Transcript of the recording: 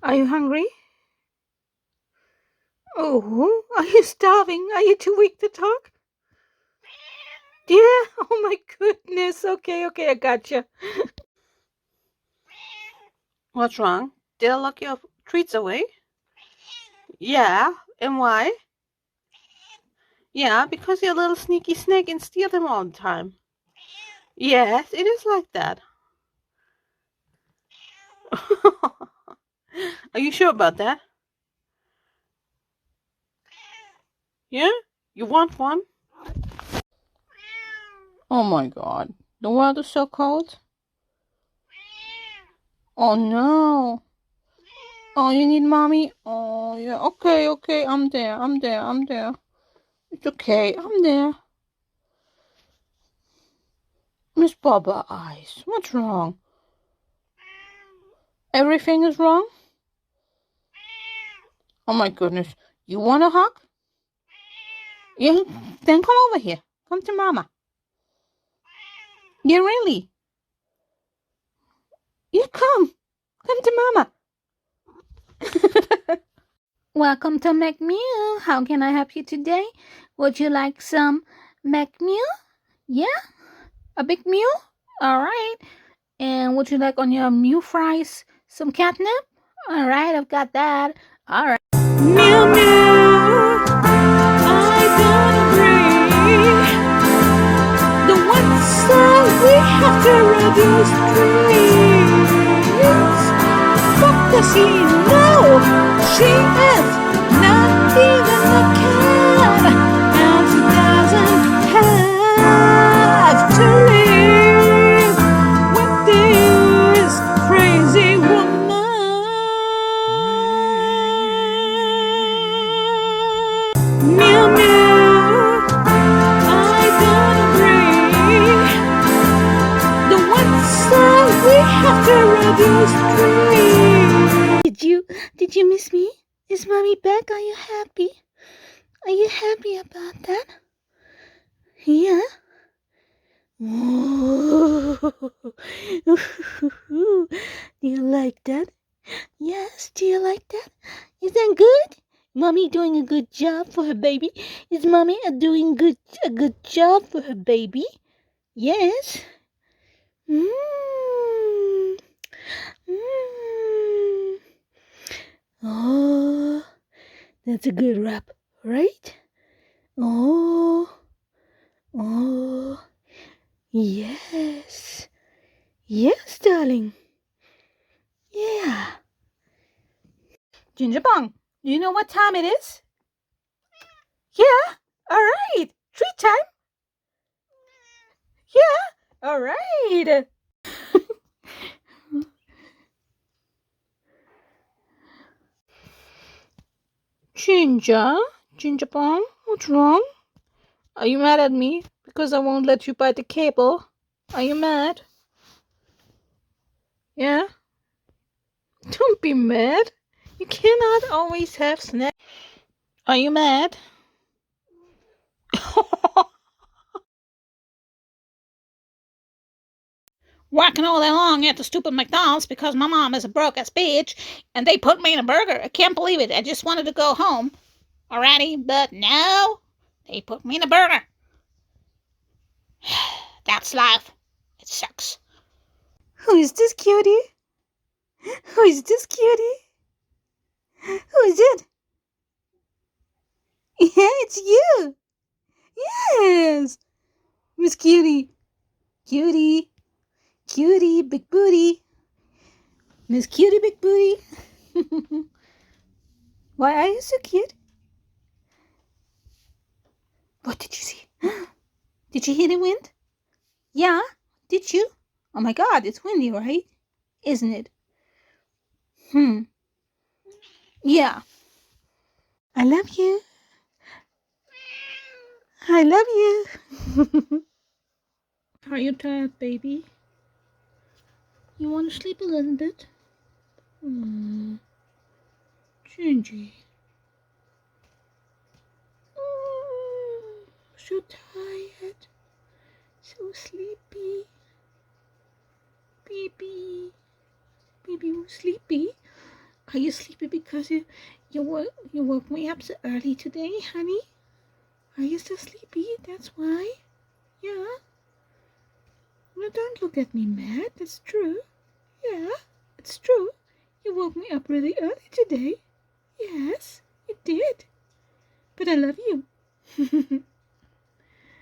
Are you hungry? Oh, are you starving? Are you too weak to talk? Yeah, oh my goodness. Okay, I gotcha. What's wrong? Did I lock your treats away? Yeah, and why? Yeah, because you're a little sneaky snake and steal them all the time. Yes, it is like that. Are you sure about that? Yeah? You want one? Oh my god. The world is so cold. Oh no. Oh, you need mommy? Oh, yeah. Okay. I'm there. It's okay. I'm there. Miss Baba Eyes, what's wrong? Everything is wrong? Oh my goodness. You want a hug? Yeah, then come over here. Come to mama. Yeah, really. Yeah, come. Come to mama. Welcome to McMeal. How can I help you today? Would you like some McMeal? Yeah? A big meal? Alright. And would you like on your meal fries some catnip? Alright, I've got that. Alright. Meow meow, I don't agree. The ones we have to reduce trees. What does he know? She is not even a cat, and she doesn't have to live with this crazy woman. Meow meow, I don't agree. The ones we have to reduce trees. Did you miss me? Is mommy back? Are you happy? Are you happy about that? Yeah. Do you like that? Yes. Do you like that? Is that good? Mommy doing a good job for her baby. Is mommy doing a good job for her baby? Yes. Mm. Mm. Oh, that's a good rap, right? Oh, oh, yes. Yes, darling. Yeah. Ginger Bong, do you know what time it is? Yeah. All right. Treat time. Yeah. All right. Ginger? Ginger Bong, what's wrong? Are you mad at me because I won't let you buy the cable? Are you mad? Yeah? Don't be mad. You cannot always have snacks. Are you mad? Working all day long at the stupid McDonald's because my mom is a broke ass bitch and they put me in a burger. I can't believe it. I just wanted to go home already, but no, they put me in a burger. That's life. It sucks. Who is this cutie? Who is this cutie? Who is it? Yeah, it's you. Yes. Miss Cutie. Cutie. Cutie, big booty. Miss Cutie, big booty. Why are you so cute? What did you see? Did you hear the wind? Yeah, did you? Oh my god, it's windy, right? Isn't it? Yeah. I love you. I love you. Are you tired, baby? You want to sleep a little bit? Gingy. So tired. So sleepy. Baby. Baby, you sleepy? Are you sleepy because you woke me up so early today, honey? Are you so sleepy? That's why? Yeah. No, don't look at me mad. That's true. Yeah, it's true. You woke me up really early today. Yes, you did. But I love you.